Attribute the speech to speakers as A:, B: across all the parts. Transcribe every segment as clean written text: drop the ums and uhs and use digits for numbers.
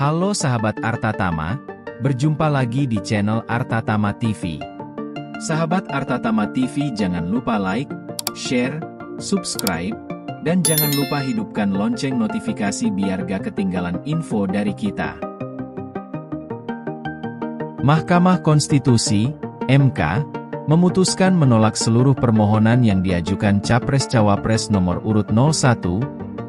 A: Halo sahabat Artatama, berjumpa lagi di channel Artatama TV. Sahabat Artatama TV, jangan lupa like, share, subscribe, dan jangan lupa hidupkan lonceng notifikasi biar gak ketinggalan info dari kita. Mahkamah Konstitusi, MK, memutuskan menolak seluruh permohonan yang diajukan Capres-Cawapres nomor urut 01,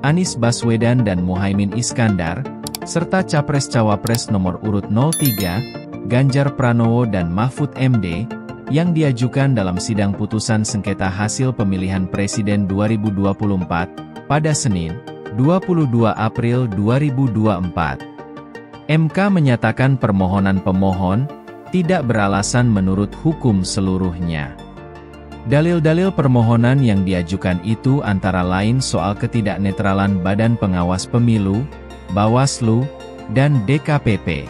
A: Anies Baswedan dan Muhaimin Iskandar, serta Capres-Cawapres nomor urut 03, Ganjar Pranowo dan Mahfud MD, yang diajukan dalam sidang putusan sengketa hasil pemilihan presiden 2024, pada Senin, 22 April 2024. MK menyatakan permohonan pemohon tidak beralasan menurut hukum seluruhnya. Dalil-dalil permohonan yang diajukan itu antara lain soal ketidaknetralan Badan Pengawas Pemilu, Bawaslu, dan DKPP.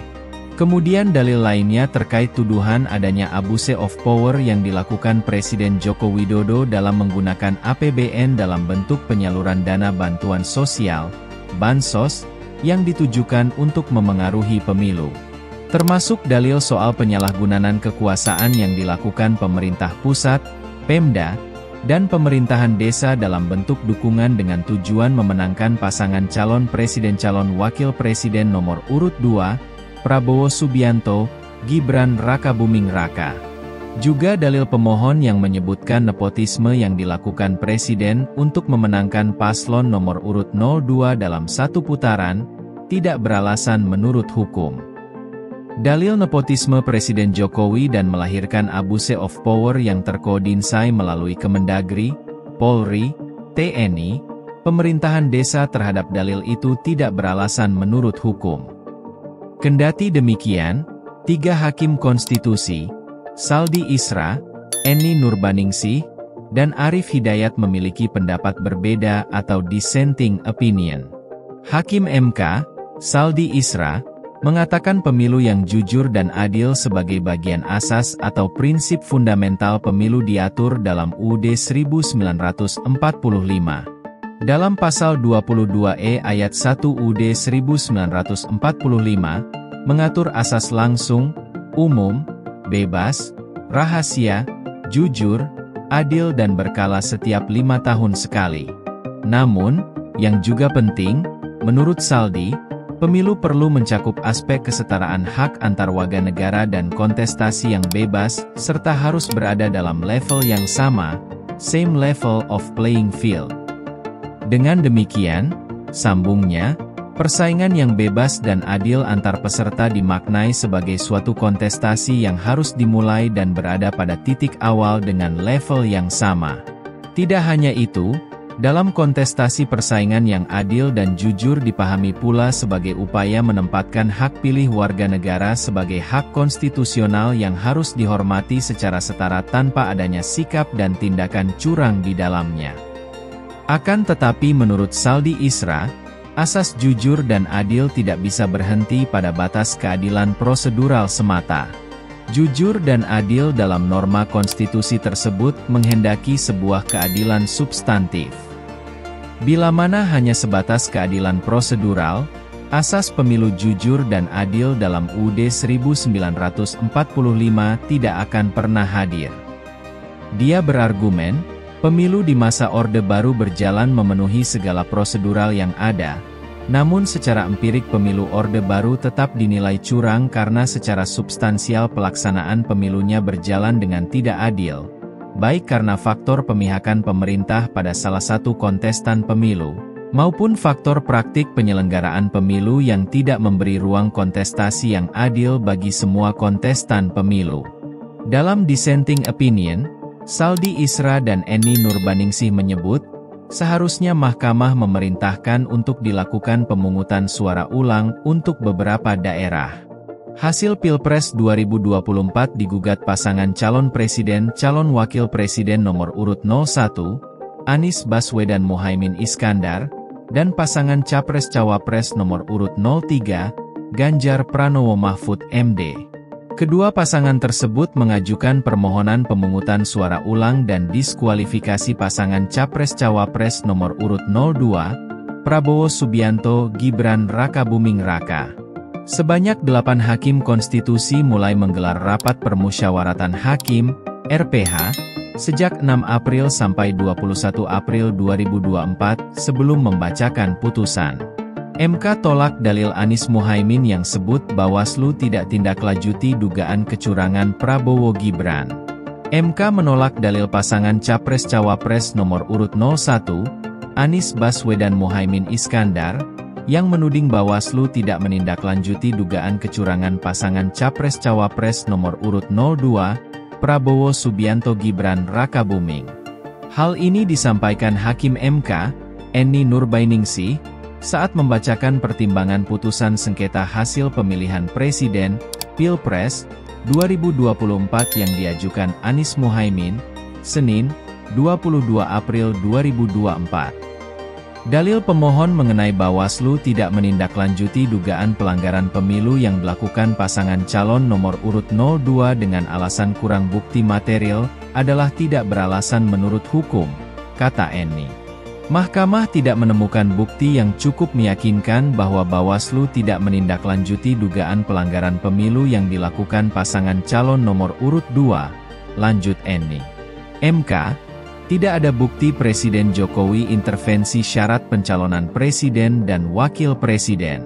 A: Kemudian dalil lainnya terkait tuduhan adanya abuse of power yang dilakukan Presiden Joko Widodo dalam menggunakan APBN dalam bentuk penyaluran dana bantuan sosial, Bansos, yang ditujukan untuk memengaruhi pemilu. Termasuk dalil soal penyalahgunaan kekuasaan yang dilakukan pemerintah pusat, Pemda, dan pemerintahan desa dalam bentuk dukungan dengan tujuan memenangkan pasangan calon presiden calon wakil presiden nomor urut 2, Prabowo Subianto, Gibran Rakabuming Raka. Juga dalil pemohon yang menyebutkan nepotisme yang dilakukan presiden untuk memenangkan paslon nomor urut 02 dalam satu putaran, tidak beralasan menurut hukum. Dalil nepotisme Presiden Jokowi dan melahirkan abuse of power yang terkoordinsai melalui Kemendagri, Polri, TNI, pemerintahan desa terhadap dalil itu tidak beralasan menurut hukum. Kendati demikian, 3 hakim konstitusi, Saldi Isra, Eni Nurbaningsih, dan Arif Hidayat memiliki pendapat berbeda atau dissenting opinion. Hakim MK, Saldi Isra, mengatakan pemilu yang jujur dan adil sebagai bagian asas atau prinsip fundamental pemilu diatur dalam UUD 1945. Dalam pasal 22E ayat 1 UUD 1945, mengatur asas langsung, umum, bebas, rahasia, jujur, adil dan berkala setiap 5 tahun sekali. Namun, yang juga penting, menurut Saldi, pemilu perlu mencakup aspek kesetaraan hak antar warga negara dan kontestasi yang bebas, serta harus berada dalam level yang sama, same level of playing field. Dengan demikian, sambungnya, persaingan yang bebas dan adil antar peserta dimaknai sebagai suatu kontestasi yang harus dimulai dan berada pada titik awal dengan level yang sama. Tidak hanya itu, dalam kontestasi persaingan yang adil dan jujur dipahami pula sebagai upaya menempatkan hak pilih warga negara sebagai hak konstitusional yang harus dihormati secara setara tanpa adanya sikap dan tindakan curang di dalamnya. Akan tetapi menurut Saldi Isra, asas jujur dan adil tidak bisa berhenti pada batas keadilan prosedural semata. Jujur dan adil dalam norma konstitusi tersebut menghendaki sebuah keadilan substantif. Bila mana hanya sebatas keadilan prosedural, asas pemilu jujur dan adil dalam UUD 1945 tidak akan pernah hadir. Dia berargumen, pemilu di masa Orde Baru berjalan memenuhi segala prosedural yang ada, namun secara empirik pemilu Orde Baru tetap dinilai curang karena secara substansial pelaksanaan pemilunya berjalan dengan tidak adil, baik karena faktor pemihakan pemerintah pada salah satu kontestan pemilu, maupun faktor praktik penyelenggaraan pemilu yang tidak memberi ruang kontestasi yang adil bagi semua kontestan pemilu. Dalam dissenting opinion, Saldi Isra dan Eni Nurbaningsih menyebut, seharusnya mahkamah memerintahkan untuk dilakukan pemungutan suara ulang untuk beberapa daerah. Hasil Pilpres 2024 digugat pasangan calon presiden calon wakil presiden nomor urut 01, Anies Baswedan Muhaimin Iskandar, dan pasangan Capres-Cawapres nomor urut 03, Ganjar Pranowo Mahfud MD. Kedua pasangan tersebut mengajukan permohonan pemungutan suara ulang dan diskualifikasi pasangan Capres-Cawapres nomor urut 02, Prabowo Subianto Gibran Rakabuming Raka. Sebanyak 8 hakim konstitusi mulai menggelar rapat permusyawaratan hakim, RPH, sejak 6 April sampai 21 April 2024 sebelum membacakan putusan. MK tolak dalil Anies Muhaimin yang sebut Bawaslu tidak tindaklanjuti dugaan kecurangan Prabowo Gibran. MK menolak dalil pasangan Capres-Cawapres nomor urut 01, Anies Baswedan Muhaimin Iskandar, yang menuding Bawaslu tidak menindaklanjuti dugaan kecurangan pasangan Capres-Cawapres nomor urut 02, Prabowo Subianto Gibran Rakabuming. Hal ini disampaikan Hakim MK, Eni Nurbainingsih, saat membacakan pertimbangan putusan sengketa hasil pemilihan presiden, Pilpres, 2024 yang diajukan Anies Muhaimin, Senin, 22 April 2024. Dalil pemohon mengenai Bawaslu tidak menindaklanjuti dugaan pelanggaran pemilu yang dilakukan pasangan calon nomor urut 02 dengan alasan kurang bukti material, adalah tidak beralasan menurut hukum, kata Eni. Mahkamah tidak menemukan bukti yang cukup meyakinkan bahwa Bawaslu tidak menindaklanjuti dugaan pelanggaran pemilu yang dilakukan pasangan calon nomor urut 2, lanjut Eni. MK, tidak ada bukti Presiden Jokowi intervensi syarat pencalonan presiden dan wakil presiden.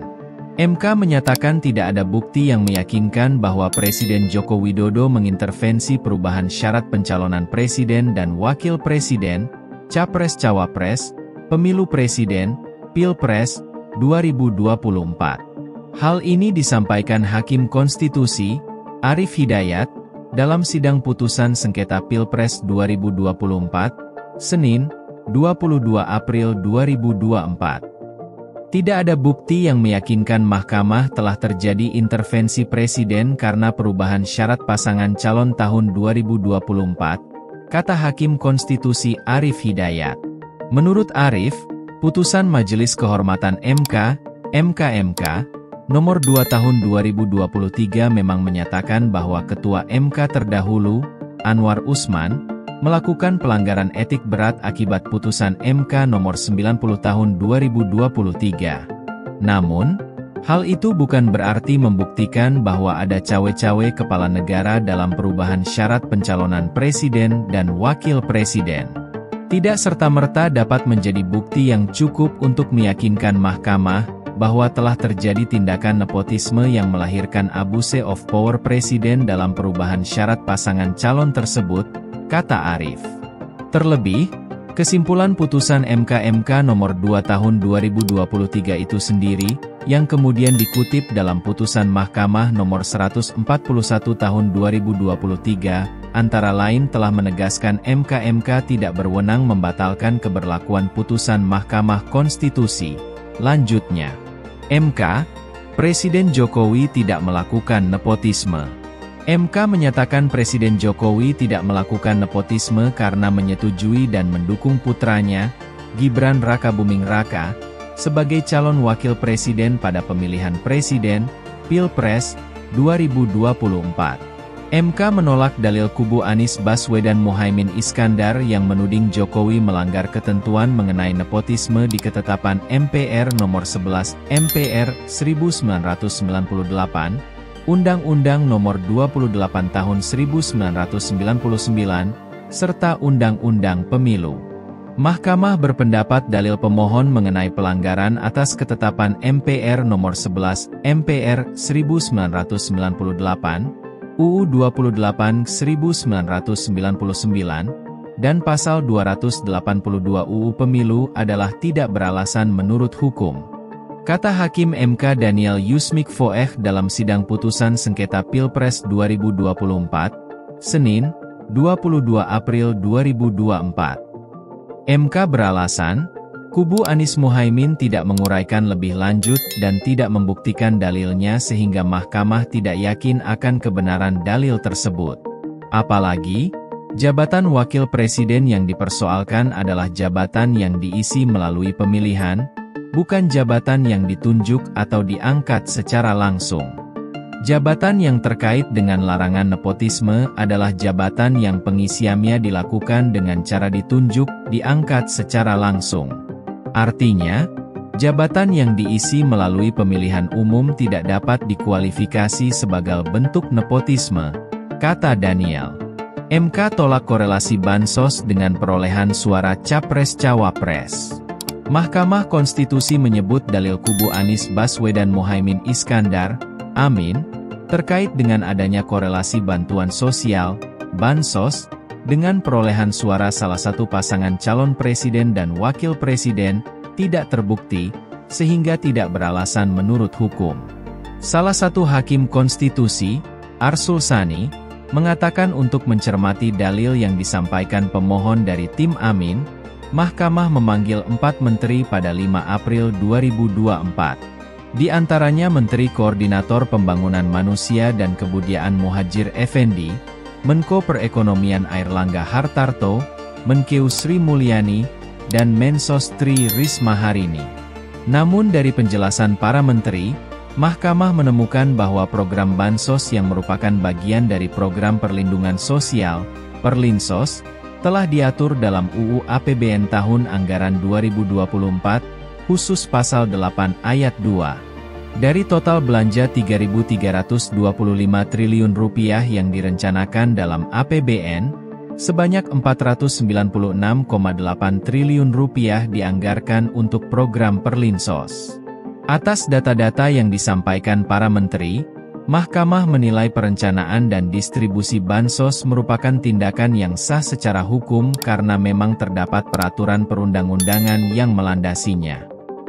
A: MK menyatakan tidak ada bukti yang meyakinkan bahwa Presiden Joko Widodo mengintervensi perubahan syarat pencalonan presiden dan wakil presiden, Capres-Cawapres, Pemilu Presiden, Pilpres, 2024. Hal ini disampaikan Hakim Konstitusi, Arief Hidayat, dalam sidang putusan sengketa Pilpres 2024, Senin, 22 April 2024. Tidak ada bukti yang meyakinkan Mahkamah telah terjadi intervensi Presiden karena perubahan syarat pasangan calon tahun 2024, kata Hakim Konstitusi Arief Hidayat. Menurut Arief, putusan Majelis Kehormatan MK, MKMK, Nomor 2 Tahun 2023 memang menyatakan bahwa Ketua MK terdahulu, Anwar Usman, melakukan pelanggaran etik berat akibat putusan MK Nomor 90 Tahun 2023. Namun, hal itu bukan berarti membuktikan bahwa ada cawe-cawe kepala negara dalam perubahan syarat pencalonan presiden dan wakil presiden. Tidak serta-merta dapat menjadi bukti yang cukup untuk meyakinkan Mahkamah bahwa telah terjadi tindakan nepotisme yang melahirkan abuse of power presiden dalam perubahan syarat pasangan calon tersebut, kata Arief. Terlebih, kesimpulan putusan MK nomor 2 tahun 2023 itu sendiri, yang kemudian dikutip dalam putusan Mahkamah nomor 141 tahun 2023, antara lain telah menegaskan MK tidak berwenang membatalkan keberlakuan putusan Mahkamah Konstitusi. Lanjutnya, MK, Presiden Jokowi tidak melakukan nepotisme. MK menyatakan Presiden Jokowi tidak melakukan nepotisme karena menyetujui dan mendukung putranya, Gibran Rakabuming Raka, sebagai calon wakil presiden pada pemilihan presiden, Pilpres, 2024. MK menolak dalil kubu Anies Baswedan Muhaimin Iskandar yang menuding Jokowi melanggar ketentuan mengenai nepotisme di Ketetapan MPR Nomor 11 MPR 1998, Undang-Undang Nomor 28 Tahun 1999, serta Undang-Undang Pemilu. Mahkamah berpendapat dalil pemohon mengenai pelanggaran atas Ketetapan MPR Nomor 11 MPR 1998, UU 28 1999, dan Pasal 282 UU Pemilu adalah tidak beralasan menurut hukum. Kata Hakim MK Daniel Yusmik Foeh dalam sidang putusan sengketa Pilpres 2024, Senin, 22 April 2024. MK beralasan, Kubu Anies Muhaimin tidak menguraikan lebih lanjut dan tidak membuktikan dalilnya sehingga mahkamah tidak yakin akan kebenaran dalil tersebut. Apalagi, jabatan wakil presiden yang dipersoalkan adalah jabatan yang diisi melalui pemilihan, bukan jabatan yang ditunjuk atau diangkat secara langsung. Jabatan yang terkait dengan larangan nepotisme adalah jabatan yang pengisiannya dilakukan dengan cara ditunjuk, diangkat secara langsung. Artinya, jabatan yang diisi melalui pemilihan umum tidak dapat dikualifikasi sebagai bentuk nepotisme, kata Daniel. MK tolak korelasi bansos dengan perolehan suara Capres-Cawapres. Mahkamah Konstitusi menyebut dalil kubu Anies Baswedan Muhaimin Iskandar, Amin, terkait dengan adanya korelasi bantuan sosial, bansos, dengan perolehan suara salah satu pasangan calon presiden dan wakil presiden, tidak terbukti, sehingga tidak beralasan menurut hukum. Salah satu hakim konstitusi, Arsul Sani, mengatakan untuk mencermati dalil yang disampaikan pemohon dari tim Amin, Mahkamah memanggil 4 menteri pada 5 April 2024. Di antaranya Menteri Koordinator Pembangunan Manusia dan Kebudayaan Muhadjir Effendi, Menko Perekonomian Airlangga Hartarto, Menkeu Sri Mulyani, dan Mensos Tri Risma Harini. Namun dari penjelasan para menteri, Mahkamah menemukan bahwa program Bansos yang merupakan bagian dari Program Perlindungan Sosial, Perlinsos, telah diatur dalam UU APBN tahun anggaran 2024, khusus Pasal 8 Ayat 2. Dari total belanja Rp3.325 triliun yang direncanakan dalam APBN, sebanyak Rp496,8 triliun dianggarkan untuk program Perlinsos. Atas data-data yang disampaikan para menteri, Mahkamah menilai perencanaan dan distribusi bansos merupakan tindakan yang sah secara hukum karena memang terdapat peraturan perundang-undangan yang melandasinya.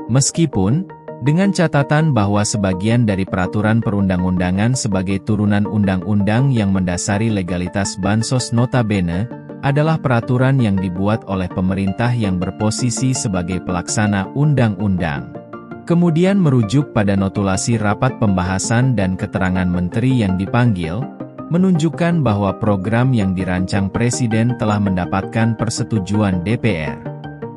A: Meskipun, dengan catatan bahwa sebagian dari peraturan perundang-undangan sebagai turunan undang-undang yang mendasari legalitas bansos notabene, adalah peraturan yang dibuat oleh pemerintah yang berposisi sebagai pelaksana undang-undang. Kemudian merujuk pada notulasi rapat pembahasan dan keterangan menteri yang dipanggil, menunjukkan bahwa program yang dirancang Presiden telah mendapatkan persetujuan DPR.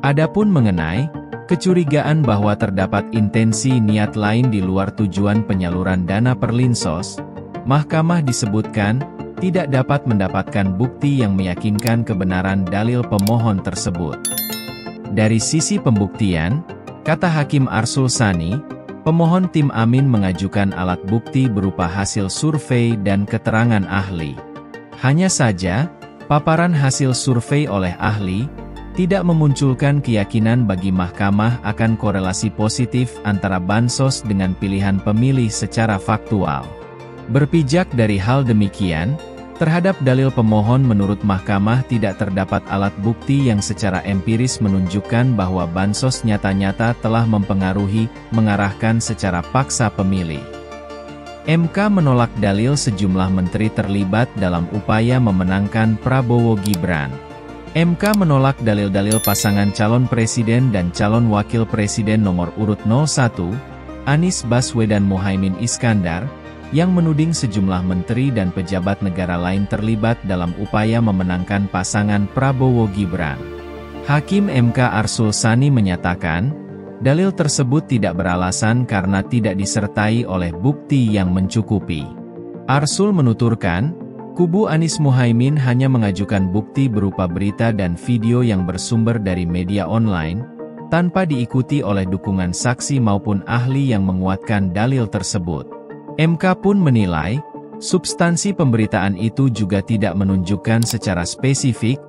A: Adapun mengenai kecurigaan bahwa terdapat intensi niat lain di luar tujuan penyaluran dana Perlinsos, Mahkamah disebutkan tidak dapat mendapatkan bukti yang meyakinkan kebenaran dalil pemohon tersebut. Dari sisi pembuktian, kata Hakim Arsul Sani, pemohon tim Amin mengajukan alat bukti berupa hasil survei dan keterangan ahli. Hanya saja, paparan hasil survei oleh ahli tidak memunculkan keyakinan bagi Mahkamah akan korelasi positif antara bansos dengan pilihan pemilih secara faktual. Berpijak dari hal demikian, terhadap dalil pemohon menurut Mahkamah tidak terdapat alat bukti yang secara empiris menunjukkan bahwa bansos nyata-nyata telah mempengaruhi, mengarahkan secara paksa pemilih. MK menolak dalil sejumlah menteri terlibat dalam upaya memenangkan Prabowo Gibran. MK menolak dalil-dalil pasangan calon presiden dan calon wakil presiden nomor urut 01, Anies Baswedan Muhaimin Iskandar, yang menuding sejumlah menteri dan pejabat negara lain terlibat dalam upaya memenangkan pasangan Prabowo Gibran. Hakim MK Arsul Sani menyatakan, dalil tersebut tidak beralasan karena tidak disertai oleh bukti yang mencukupi. Arsul menuturkan, kubu Anies Muhaimin hanya mengajukan bukti berupa berita dan video yang bersumber dari media online, tanpa diikuti oleh dukungan saksi maupun ahli yang menguatkan dalil tersebut. MK pun menilai, substansi pemberitaan itu juga tidak menunjukkan secara spesifik,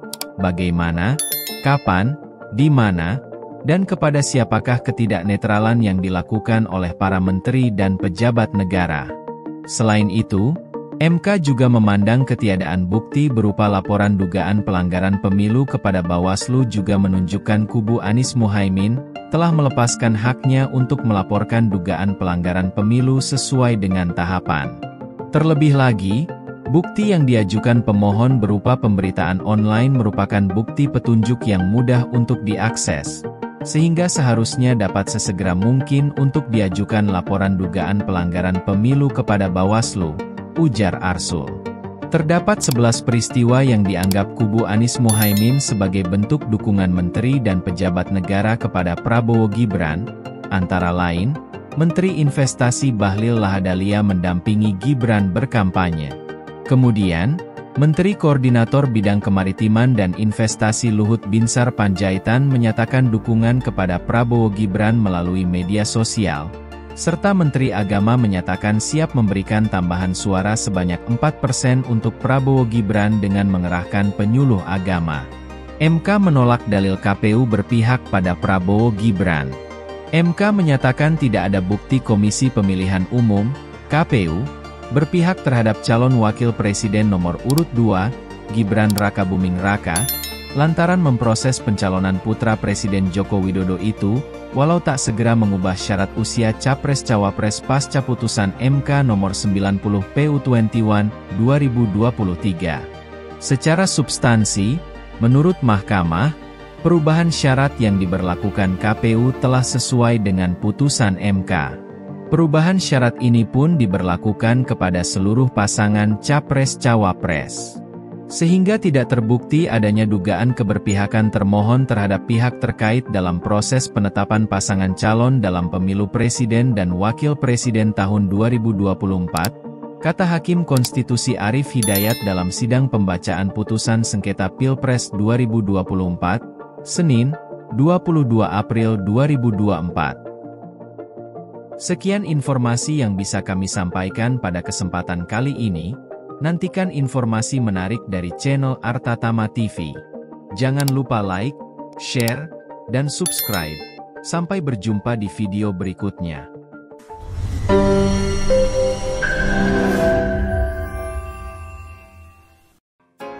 A: bagaimana, kapan, di mana, dan kepada siapakah ketidaknetralan yang dilakukan oleh para menteri dan pejabat negara. Selain itu, MK juga memandang ketiadaan bukti berupa laporan dugaan pelanggaran pemilu kepada Bawaslu juga menunjukkan kubu Anies Muhaimin telah melepaskan haknya untuk melaporkan dugaan pelanggaran pemilu sesuai dengan tahapan. Terlebih lagi, bukti yang diajukan pemohon berupa pemberitaan online merupakan bukti petunjuk yang mudah untuk diakses. sehingga seharusnya dapat sesegera mungkin untuk diajukan laporan dugaan pelanggaran pemilu kepada Bawaslu, ujar Arsul. Terdapat 11 peristiwa yang dianggap kubu Anies Muhaimin sebagai bentuk dukungan menteri dan pejabat negara kepada Prabowo Gibran, antara lain, Menteri Investasi Bahlil Lahadalia mendampingi Gibran berkampanye. Kemudian, Menteri Koordinator Bidang Kemaritiman dan Investasi Luhut Binsar Panjaitan menyatakan dukungan kepada Prabowo Gibran melalui media sosial, serta Menteri Agama menyatakan siap memberikan tambahan suara sebanyak 4% untuk Prabowo Gibran dengan mengerahkan penyuluh agama. MK menolak dalil KPU berpihak pada Prabowo Gibran. MK menyatakan tidak ada bukti Komisi Pemilihan Umum, KPU, berpihak terhadap calon wakil presiden nomor urut 2, Gibran Rakabuming Raka, lantaran memproses pencalonan putra Presiden Joko Widodo itu, walau tak segera mengubah syarat usia Capres-Cawapres pasca putusan MK nomor 90 PU21, 2023. Secara substansi, menurut Mahkamah, perubahan syarat yang diberlakukan KPU telah sesuai dengan putusan MK. Perubahan syarat ini pun diberlakukan kepada seluruh pasangan Capres-Cawapres. Sehingga tidak terbukti adanya dugaan keberpihakan termohon terhadap pihak terkait dalam proses penetapan pasangan calon dalam pemilu presiden dan wakil presiden tahun 2024, kata Hakim Konstitusi Arief Hidayat dalam sidang pembacaan putusan sengketa Pilpres 2024, Senin, 22 April 2024. Sekian informasi yang bisa kami sampaikan pada kesempatan kali ini. Nantikan informasi menarik dari channel Artatama TV. Jangan lupa like, share, dan subscribe. Sampai berjumpa di video berikutnya.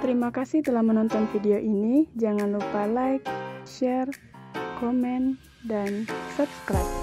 B: Terima kasih telah menonton video ini. Jangan lupa like, share, komen, dan subscribe.